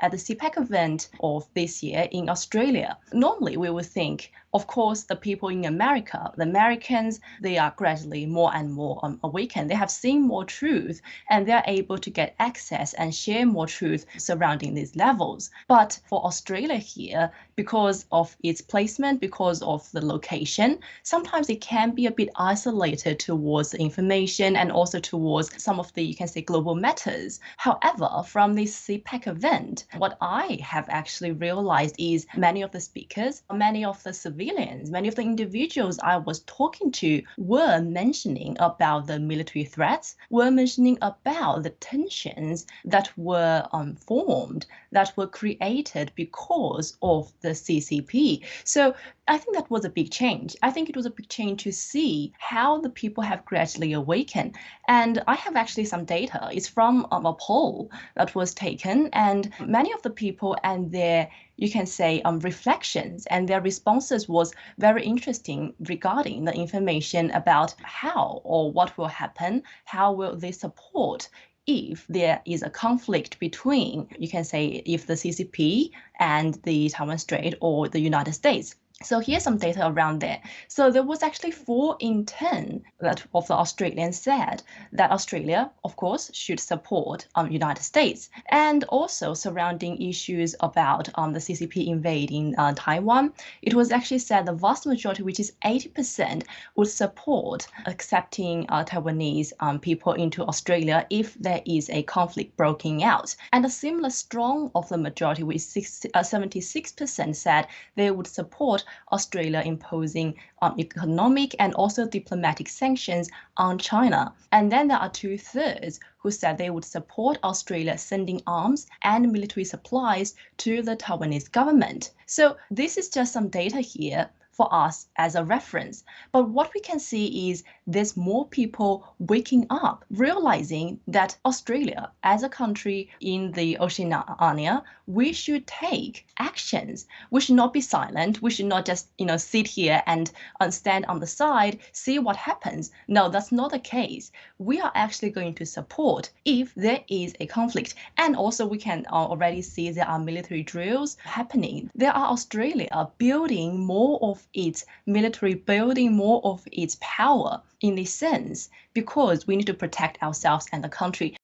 at the Cpac event of this year in Australia. Normally, we would think, of course, the people in America, the Americans, they are gradually more and more awakened. They have seen more truth and they're able to get access and share more truth surrounding these levels. But for Australia here, because of its placement, because of the location, sometimes it can be a bit isolated towards the information and also towards some of the, you can say, global matters. However, from this Cpac event, what I have actually realized is many of the speakers, many of the civilians, many of the individuals I was talking to were mentioning about the military threats, were mentioning about the tensions that were formed, that were created because of the CCP. So I think that was a big change. I think it was a big change to see how the people have gradually awakened. And I have actually some data. It's from a poll that was taken, and many of the people and their, you can say, reflections and their responses was very interesting regarding the information about how or what will happen, how will they support if there is a conflict between, you can say, if the CCP and the Taiwan Strait or the United States. So here's some data around there. So there was actually 4 in 10 that of the Australians said that Australia, of course, should support United States. And also surrounding issues about the CCP invading Taiwan, it was actually said the vast majority, which is 80%, would support accepting Taiwanese people into Australia if there is a conflict breaking out. And a similar strong of the majority, which 76% said they would support Australia imposing economic and also diplomatic sanctions on China. And then there are 2/3 who said they would support Australia sending arms and military supplies to the Taiwanese government. So this is just some data here for us as a reference. But what we can see is there's more people waking up, realizing that Australia, as a country in the Oceania, we should take actions. We should not be silent. We should not just, sit here and stand on the side, see what happens. No, that's not the case. We are actually going to support if there is a conflict. And also we can already see there are military drills happening. There are Australia building more of its military, building more of its power in this sense, because we need to protect ourselves and the country.